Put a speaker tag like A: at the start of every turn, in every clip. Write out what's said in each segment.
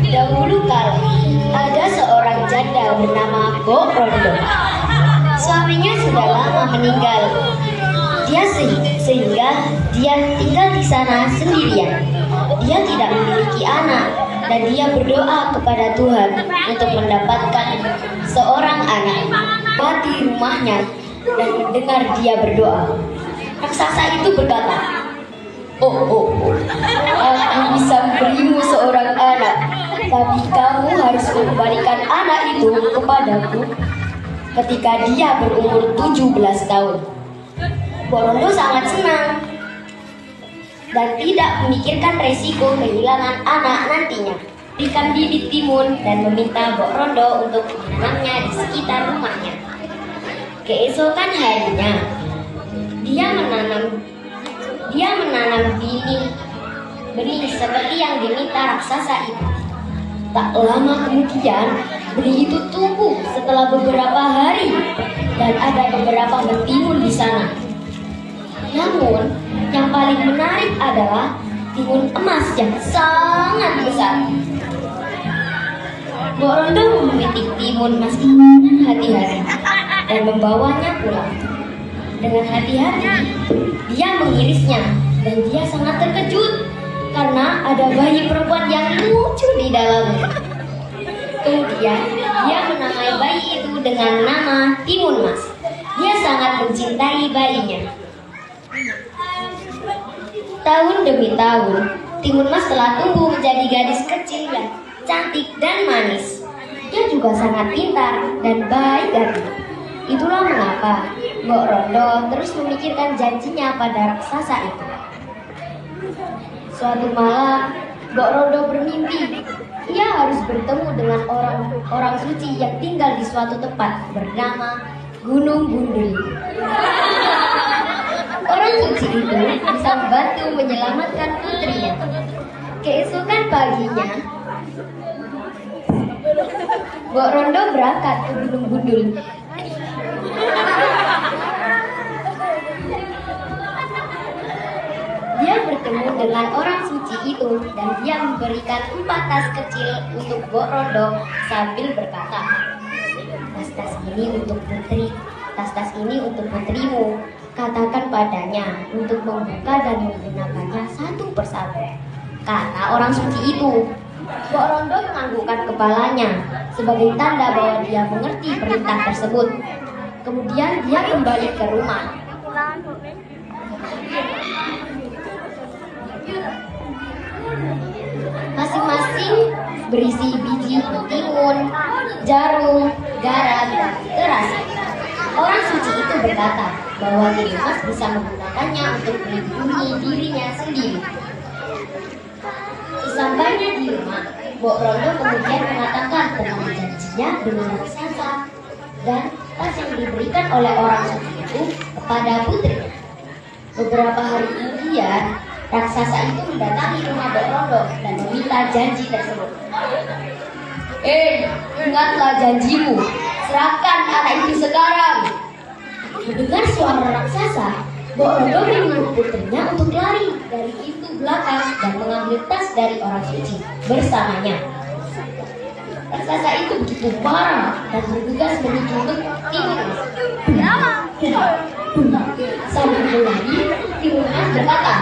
A: Dahulu kala ada seorang janda bernama Bok Rondo. Suaminya sudah lama meninggal. Sehingga dia tinggal di sana sendirian. Dia tidak memiliki anak dan dia berdoa kepada Tuhan untuk mendapatkan seorang anak. Di rumahnya dan mendengar dia berdoa, raksasa itu berkata, Oh, aku bisa memberimu seorang anak, tapi kamu harus mengembalikan anak itu kepadaku ketika dia berumur 17 tahun. Bok Rondo sangat senang dan tidak memikirkan resiko kehilangan anak nantinya. Berikan bibit timun dan meminta Bok Rondo untuk menanamnya di sekitar rumahnya. Keesokan harinya, dia menanam benih seperti yang diminta raksasa itu. Tak lama kemudian, benih itu tumbuh setelah beberapa hari dan ada beberapa mentimun di sana. Namun, yang paling menarik adalah timun emas yang sangat besar. Bok Rondo memetik timun emas dengan hati-hati dan membawanya pulang. Dengan hati-hati, dia mengirisnya dan dia sangat terkejut karena ada bayi perempuan yang lucu di dalamnya. Kemudian, dia menamai bayi itu dengan nama Timun Mas. Dia sangat mencintai bayinya. Tahun demi tahun, Timun Mas telah tumbuh menjadi gadis kecil yang cantik dan manis. Dia juga sangat pintar dan baik hati. Itulah mengapa Bok Rondo terus memikirkan janjinya pada raksasa itu. Suatu malam, Bok Rondo bermimpi. Ia harus bertemu dengan orang suci yang tinggal di suatu tempat bernama Gunung Gundul. Orang suci itu bisa membantu menyelamatkan putrinya. Keesokan paginya, Bok Rondo berangkat ke Gunung Gundul. Dia bertemu dengan orang suci itu dan dia memberikan 4 tas kecil untuk Bok Rondo sambil berkata, tas-tas ini untuk putri, tas-tas ini untuk putrimu. Katakan padanya untuk membuka dan menggunakannya satu persatu, kata orang suci itu. Bok Rondo menganggukkan kepalanya sebagai tanda bahwa dia mengerti perintah tersebut. Kemudian dia kembali ke rumah. Masing-masing berisi biji timun, jarum, garam, dan terasi. Orang suci itu berkata bahwa Timun Mas bisa menggunakannya untuk melindungi dirinya sendiri. Sesampainya di rumah, Bok Rondo kemudian mengatakan tentang janjinya dengan raksasa dan tas yang diberikan oleh orang suci itu kepada putrinya. Beberapa hari kemudian, raksasa itu mendatangi rumah Bok Rondo dan meminta janji tersebut. Ingatlah janjimu, serahkan anak itu sekarang. Mendengar suara raksasa, Bok Rondo menyuruh putrinya untuk lari dari pintu belakang dan mengambil tas dari orang suci bersamanya. Raksasa itu begitu marah dan bergegas menuju Timun Mas. Sambil berlari, Timun Mas berkata,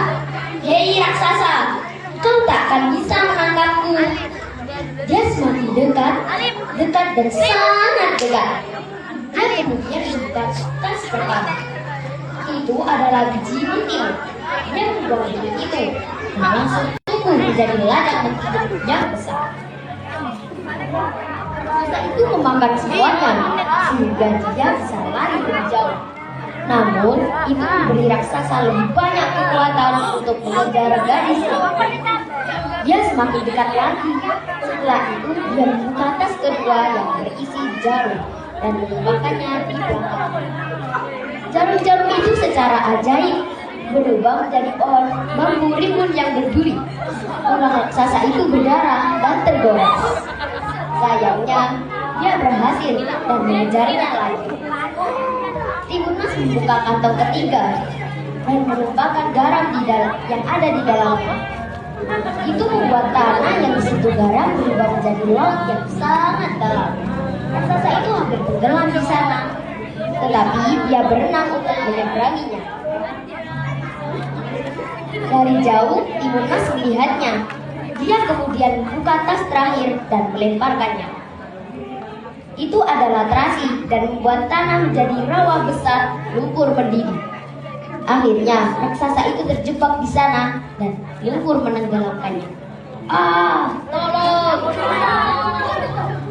A: "Hei raksasa, kau tak akan bisa menangkapku." Dia semakin dekat dan sangat dekat. Dia kemudian membuka tas pertama. Itu adalah biji mentimun. Dia membuang biji itu dan langsung tumbuh menjadi ladang mentimun yang besar. Raksasa itu memakan semuanya sehingga dia bisa lari lebih jauh. Namun, itu memberi raksasa lebih banyak kekuatan untuk mengejar gadis itu. Dia semakin dekat lagi. Setelah itu, dia membuka tas kedua yang berisi jarum dan meletakkannya di belakangnya. Jarum-jarum itu secara ajaib berubah menjadi pohon bambu rimbun yang berduri. Orang raksasa itu berdarah dan tergores. Sayangnya, dia berhasil dan mengejarnya lagi. Timun Mas membuka kantong ketiga dan menumpahkan garam yang ada di dalamnya. Itu membuat tanah yang di situ garam berubah menjadi laut yang sangat dalam. Raksasa itu hampir tenggelam di sana, tetapi dia berenang untuk menyeberanginya. Dari jauh, Timun Mas melihatnya. Dia kemudian membuka tas terakhir dan melemparkannya. Itu adalah terasi dan membuat tanah menjadi rawa besar, lumpur mendidih. Akhirnya, raksasa itu terjebak di sana dan lumpur menenggelamkannya. Ah, tolong!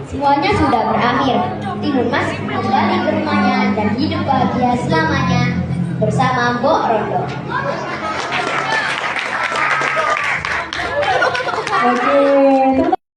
A: Semuanya sudah berakhir. Timun Mas kembali ke rumahnya dan hidup bahagia selamanya bersama Mbok Rondo.
B: Oke.